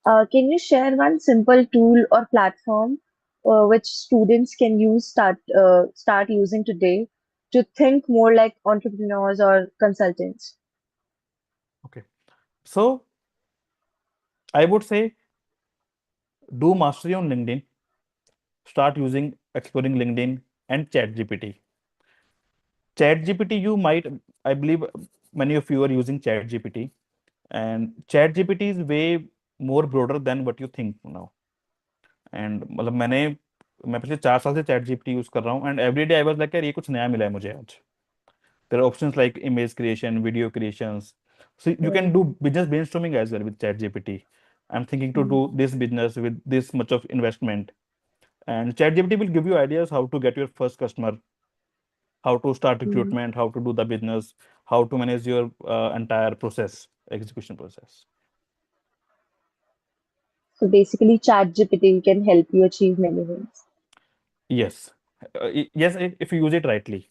Can you share one simple tool or platform which students can start using today to think more like entrepreneurs or consultants? Okay. So I would say do mastery on LinkedIn, start using exploring LinkedIn and ChatGPT. ChatGPT, you might, I believe many of you are using ChatGPT, and ChatGPT is way more broader than what you think now. And मतलब मैं पिछले 4 साल से chat GPT use कर रहा हूँ and every day I was like यार ये कुछ नया मिला है मुझे आज. There are options like image creation, video creations, so you can do Mm, business brainstorming as well with ChatGPT. I'm thinking to do mm, this business with this much of investment, and ChatGPT will give you ideas how to get your first customer, how to start mm. recruitment, how to do the business, how to manage your entire process, execution process. So basically, ChatGPT can help you achieve many things. Yes. Yes, if you use it rightly.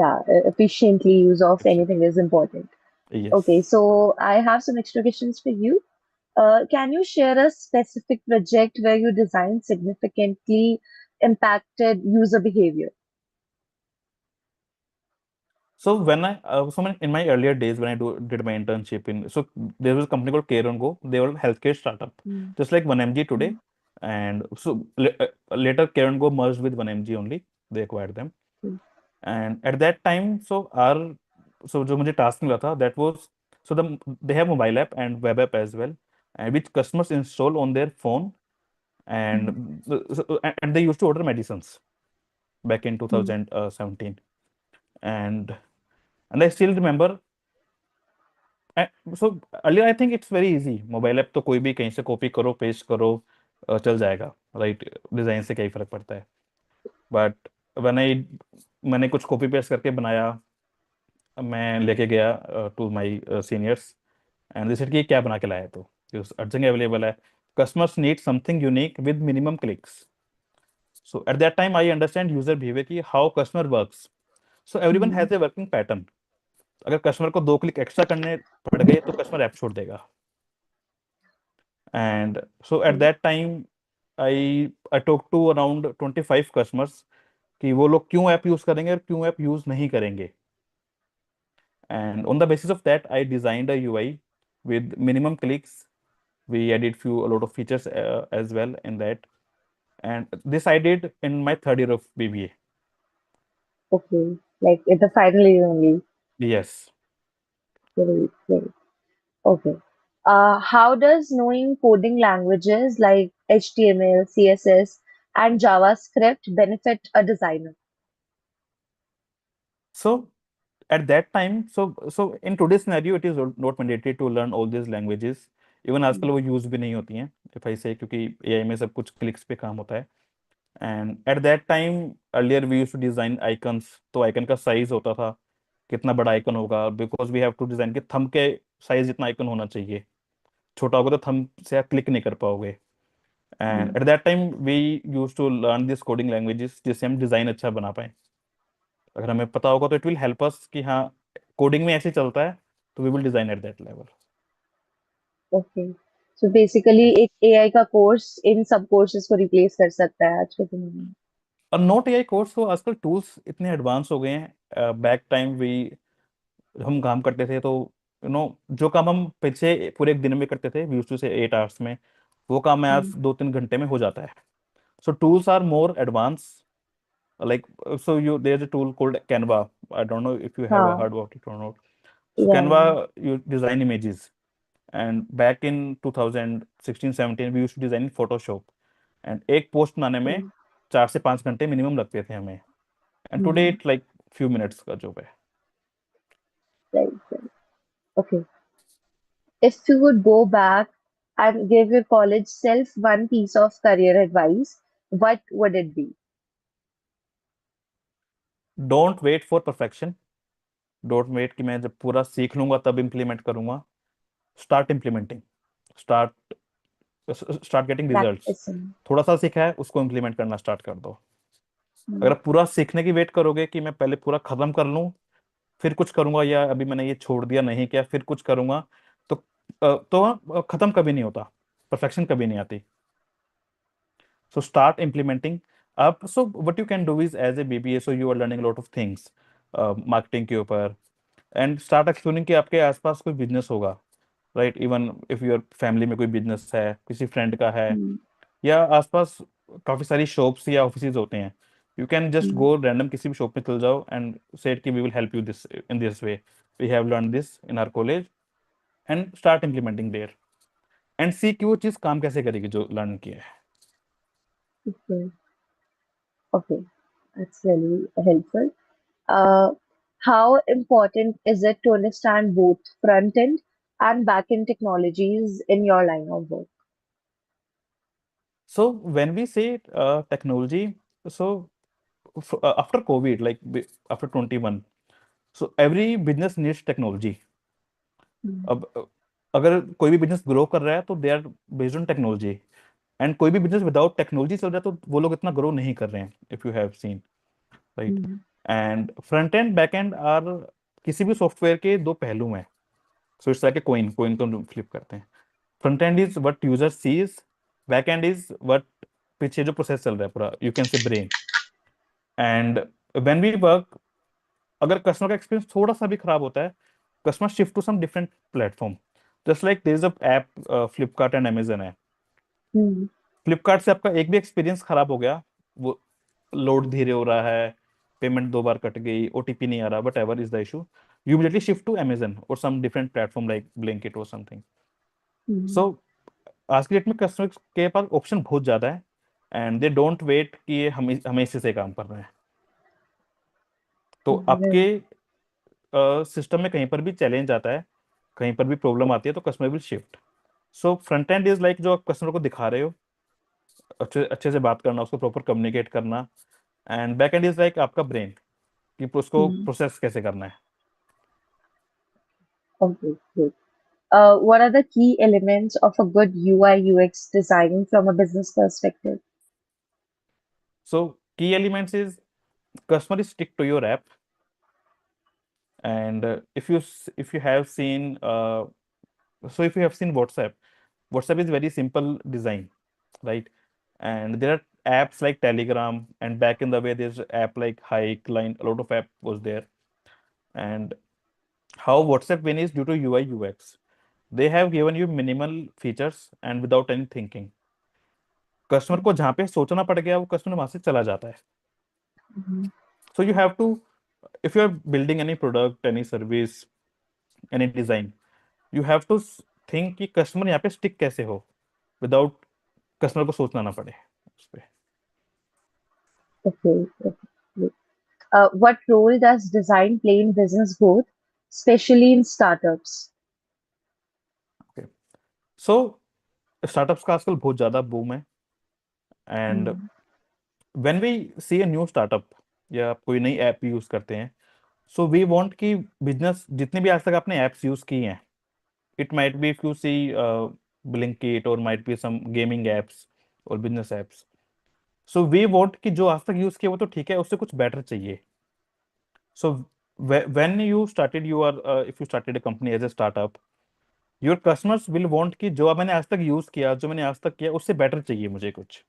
Yeah, efficiently use of anything is important. Okay, Yes. so I have some extra questions for you. Can you share a specific project where your design significantly impacted user behavior? So in my earlier days when did my internship in, so there was a company called Care and Go. They were a healthcare startup, Mm, just like 1MG today. mm, And so later Care and Go merged with 1MG only. They acquired them. mm, And at that time, so जो मुझे task मिला था, that was, so they have mobile app and web app as well, and which customers install on their phone, mm, and they used to order medicines back in mm, 2017. And I still remember. So earlier I think it's very easy. Mobile app तो कोई भी कहीं से copy करो, paste करो, चल जाएगा, right? Design से क्या ही फर्क पड़ता है. बट मैंने कुछ कॉपी पेस्ट करके बनाया. मैं लेके गया to my seniors, and they said कि ये क्या बना के लाया, तो अर्जेंट अवेलेबल है, customers need something unique with minimum clicks. So at that time I understand user behaviour की how customer works. So everyone mm, has a working pattern. अगर कस्टमर को 2 क्लिक एक्स्ट्रा करने पड़ गए तो कस्टमर ऐप छोड़ देगा. And so at mm, that time, I talked to around 25 customers कि वो लोग क्यों ऐप यूज करेंगे और क्यों ऐप यूज नहीं करेंगे. And on the basis of that, I designed a UI with minimum clicks. We added a lot of features as well in that. And this I did in my third year of BBA. Okay, like at the final year only. Yes. Great, great. Okay. How does knowing coding languages like HTML, CSS, and JavaScript benefit a designer? So at that time, so in today's scenario, it is not mandatory to learn all these languages. Even आजकल वो use भी नहीं होती हैं, if I से, क्योंकि AI में सब कुछ क्लिक्स पे काम होता है. And at that time earlier we use to design icons. तो आइकन का साइज होता था, कितना बड़ा आइकन होगा, because we have to design कि थंब के साइज जितना आइकन होना चाहिए. छोटा होगा तो थंब से आप क्लिक नहीं कर पाओगे. And Mm. At that time we use to learn this coding languages जिससे हम डिजाइन अच्छा बना पाए. अगर हमें पता होगा तो इट विल हेल्प अस कि हाँ, कोडिंग में ऐसे चलता है, तो we will design at that level. Okay, so basically एक एआई का कोर्स इन सब कोर्सेज को रिप्लेस कर सकता है आज के समय में. और नॉट एआई कोर्स, तो आजकल टूल्स इतने एडवांस हो गए हैं. बैक टाइम वी हम काम करते थे तो जो काम हम पीछे पूरे एक दिन में करते थे, वी यूज्ड टू से 8 आवर्स में, वो काम मैं आज Mm. 2-3 घंटे में हो जाता है. So tools are more advance. like so there's a tool called Canva. I don't know if you have हाँ, heard about it or not. So या Canva, you design images, and back in 2016-17 we used to design in Photoshop, and एक post बनाने में 4 से 5 घंटे minimum लगते थे हमें. And today it like few minutes का जॉब है. Right. Okay, if you would go back and give your college self one piece of career advice, what would it be? Don't wait for perfection. Don't wait कि मैं जब पूरा सीख लूंगा तब implement करूंगा. Start implementing. Start start getting results. Practicing. थोड़ा सा सीखा है, उसको इम्प्लीमेंट करना स्टार्ट कर दो. अगर Mm, आप पूरा सीखने की वेट करोगे कि मैं पहले पूरा खत्म कर लूं फिर कुछ करूंगा, या अभी मैंने ये छोड़ दिया नहीं किया फिर कुछ करूंगा, तो तो खत्म कभी नहीं होता, परफेक्शन कभी नहीं आती। So start implementing up. So what you can do is as a BBA, so you are learning a lot of things, marketing के ऊपर, and start exploring कि आपके आसपास कोई बिजनेस होगा, right? Even if your family में कोई business है, किसी फ्रेंड का है, Hmm. या आसपास काफी सारी शॉप्स या ऑफिसेज होते हैं, you can just Hmm. Go random किसी भी शॉप में चल जाओ एंड सेड कि we will help you this in this way, we have learn this in our college, and start implementing there, and see कि वो चीज काम कैसे करेगी जो लर्न किया है। Okay. Okay. That's really helpful. Uh, how important is it to understand both front end and back end technologies in your line of work? So when we say technology, so after COVID, like after 21, so every business needs technology. Hmm. अब अगर कोई भी business grow कर रहा है तो they are based on technology, and कोई भी बिजनेस विदाउट टेक्नोलॉजी चल रहा है तो वो लोग इतना ग्रो नहीं कर रहे हैं, if you have seen, right. Hmm. And front end back end are, किसी भी सॉफ्टवेयर के दो पहलू हैं। So it's like a coin, coin को फ्लिप करते हैं। Front end is what user sees, back end is what, पीछे जो प्रोसेस चल रहा है पूरा, you can say brain. And when we work, अगर कस्टमर का एक्सपीरियंस थोड़ा सा भी खराब होता है, customer shift to some different platform, just like there is a app, Flipkart and Amazon है। Hmm. फ्लिपकार्ट से आपका एक भी एक्सपीरियंस खराब हो गया, वो लोड धीरे हो रहा है, पेमेंट दो बार कट गई, ओटीपी नहीं आ रहा, whatever is the issue, you immediately shift to Amazon or some different platform like Blinkit or something. Hmm. सो आज की डेट में कस्टमर के पास ऑप्शन बहुत ज्यादा है, एंड दे डोंट वेट कि ये हमें इसी से काम करना है। तो आपके Right. सिस्टम में कहीं पर भी चैलेंज आता है, कहीं पर भी प्रॉब्लम आती है, तो customer will shift. So front end is like जो आप कस्टमर को दिखा रहे हो, अच्छे अच्छे से बात करना, उसको प्रॉपर कम्युनिकेट करना, and back end is like आपका ब्रेन, कि उसको Hmm. प्रोसेस कैसे करना है। Okay, great. What are the key elements of a good UI UX design from a business perspective? सो की elements is, customer is stick to your app, and if you have seen so if you have seen WhatsApp is very simple design, right? And there are apps like Telegram, and back in the way there's app like Hike, Line, a lot of app was there. And how WhatsApp win is due to UI UX. They have given you minimal features and without any thinking. Customer को जहाँ पे सोचना पड़ गया, वो customer वहां से चला जाता है। Mhm. So you have to, if you are building any product, any service, any design, you have to think कि कस्टमर यहाँ पे स्टिक कैसे हो, विदाउट कस्टमर को सोचना ना पड़े उस पे। Okay, okay, great. What role does design play in business growth, especially in startups? Okay, so startups का आजकल बहुत ज्यादा बूम है, and Mm. When we see a new startup या आप कोई नई ऐप यूज करते हैं, सो वी वांट कि बिजनेस जितने भी आज तक आपने एप्स यूज की हैं, it might be if you see Blinkit or might be some gaming apps or business apps, so we want कि जो आज तक यूज किया वो तो ठीक है, उससे कुछ बेटर चाहिए। So when you started your if you started a company as a startup, your customers will want कि जो मैंने आज तक यूज किया, जो मैंने आज तक किया, उससे बेटर चाहिए मुझे कुछ।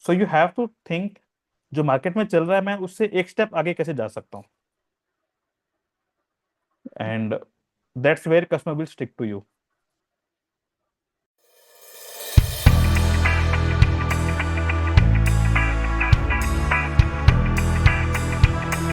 So you have to think जो मार्केट में चल रहा है मैं उससे एक स्टेप आगे कैसे जा सकता हूँ, and that's where customer will stick to you.